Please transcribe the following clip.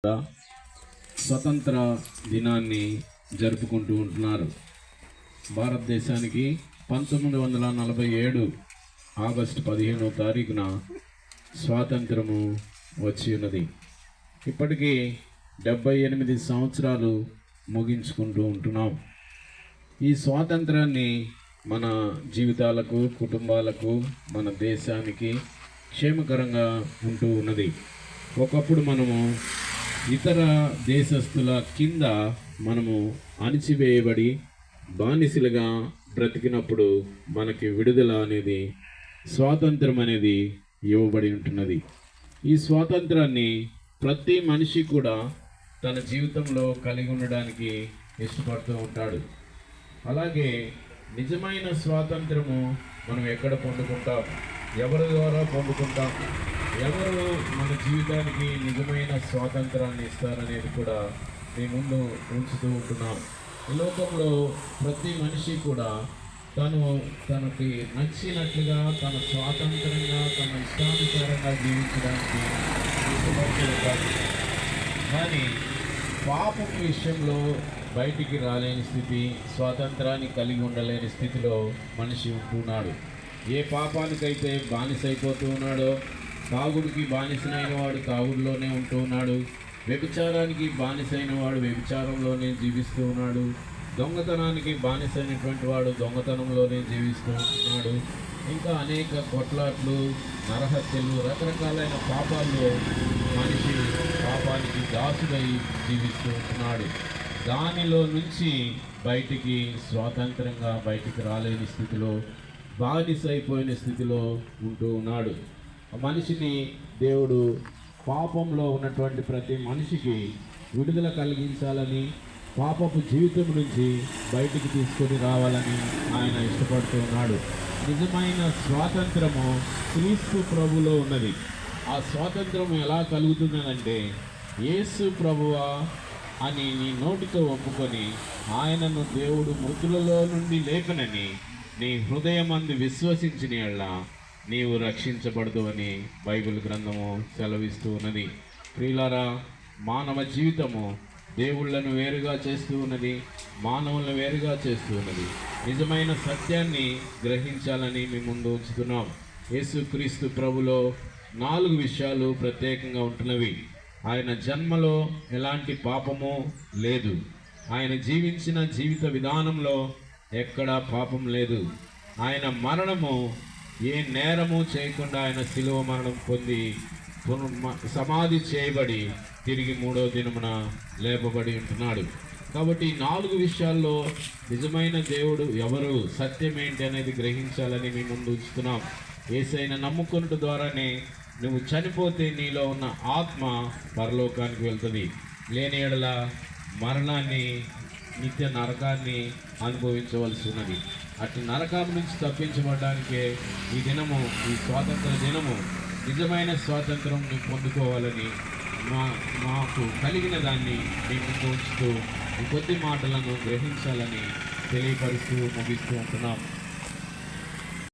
స్వతంత్ర దినాన్ని జరుపుకుంటూ ఉంటున్నారు. భారతదేశానికి 1947 ఆగస్టు 15వ తారీఖున స్వాతంత్రము వచ్చి ఉన్నది. ఇప్పటికీ 78 సంవత్సరాలు ముగించుకుంటూ ఉంటున్నాం. ఈ స్వాతంత్రాన్ని మన జీవితాలకు, కుటుంబాలకు, మన దేశానికి క్షేమకరంగా ఉంటూ ఉన్నది. ఒకప్పుడు మనము ఇతర దేశస్తుల కింద మనము అణిచివేయబడి బానిసలుగా బ్రతికినప్పుడు మనకి విడుదల అనేది, స్వాతంత్రం అనేది ఇవ్వబడి ఉంటున్నది. ఈ స్వాతంత్రాన్ని ప్రతి మనిషి కూడా తన జీవితంలో కలిగి ఉండడానికి ఇష్టపడుతూ ఉంటాడు. అలాగే నిజమైన స్వాతంత్రము మనం ఎక్కడ పొందుకుంటాం, ఎవరి ద్వారా పొందుకుంటాం, ఎవరు మన జీవితానికి నిజమైన స్వాతంత్రాన్ని ఇస్తారనేది కూడా మీ ముందు ఉంచుతూ ఉంటున్నాం. ఈ లోకంలో ప్రతి మనిషి కూడా తనకి నచ్చినట్లుగా, తన స్వాతంత్రంగా, తన ఇష్టానుసారంగా జీవించడానికి ఇష్టపడుతూ ఉంటారు. కానీ పాపం విషయంలో బయటికి రాలేని స్థితి, స్వాతంత్రాన్ని కలిగి ఉండలేని స్థితిలో మనిషి ఉంటున్నాడు. ఏ పాపానికైతే బానిసైపోతూ ఉన్నాడో, తాగుడికి బానిసనైన వాడు తాగుడులోనే ఉంటూ ఉన్నాడు, వ్యభిచారానికి బానిసైన వాడు వ్యభిచారంలోనే జీవిస్తూ ఉన్నాడు, దొంగతనానికి బానిసైనటువంటి వాడు దొంగతనంలోనే జీవిస్తూ ఉంటున్నాడు, ఇంకా అనేక కొట్లాట్లు, నరహత్యలు, రకరకాలైన పాపాల్లో మనిషి పాపానికి దాసుడై జీవిస్తూ ఉంటున్నాడు. దానిలో నుంచి బయటికి స్వాతంత్రంగా బయటికి రాలేని స్థితిలో, బానిసైపోయిన స్థితిలో ఉంటూ ఉన్నాడు. మనిషిని దేవుడు పాపంలో ఉన్నటువంటి ప్రతి మనిషికి విడుదల కలిగించాలని, పాపపు జీవితం నుంచి బయటికి తీసుకొని రావాలని ఆయన ఇష్టపడుతూ ఉన్నాడు. నిజమైన స్వాతంత్రము క్రీస్తు ప్రభులో ఉన్నది. ఆ స్వాతంత్రం ఎలా కలుగుతుందనంటే, యేసు ప్రభువా అని నీ నోటితో ఒప్పుకొని ఆయనను దేవుడు మృతులలో నుండి లేపనని నీ హృదయమందు విశ్వసించిన యెడల నీవు రక్షించబడదు అని బైబిల్ గ్రంథము సెలవిస్తూ ఉన్నది. ప్రియులారా, మానవ జీవితము దేవుళ్లను వేరుగా చేస్తూ ఉన్నది, మానవులను వేరుగా చేస్తూ ఉన్నది. నిజమైన సత్యాన్ని గ్రహించాలని మీ ముందు ఉంచుతున్నాం. యేసుక్రీస్తు ప్రభులో 4 విషయాలు ప్రత్యేకంగా ఉంటున్నవి. ఆయన జన్మలో ఎలాంటి పాపము లేదు. ఆయన జీవించిన జీవిత విధానంలో ఎక్కడా పాపం లేదు. ఆయన మరణము ఏ నేరము చేయకుండా ఆయన శిలువ మరణం పొంది సమాధి చేయబడి తిరిగి 3వ దినమున లేపబడి ఉంటున్నాడు. కాబట్టి 4 విషయాల్లో నిజమైన దేవుడు ఎవరు, సత్యం ఏంటి అనేది గ్రహించాలని మీ ముందు ఉంచుతున్నాం. యేసయ్యను నమ్ముకున్నట్టు ద్వారానే నువ్వు చనిపోతే నీలో ఉన్న ఆత్మ పరలోకానికి వెళ్తుంది. లేని యెడల మరణాన్ని, నిత్య నరకాన్ని అనుభవించవలసి ఉన్నది. అటు నరకం నుంచి తప్పించబడడానికే ఈ దినము, ఈ స్వాతంత్ర దినము, నిజమైన స్వాతంత్రం పొందుకోవాలని మాకు కలిగిన దాన్ని మీ ముందు ఉంచుతూ ఈ కొద్ది మాటలను గ్రహించాలని తెలియపరుస్తూ ముగిస్తూ ఉంటున్నాం.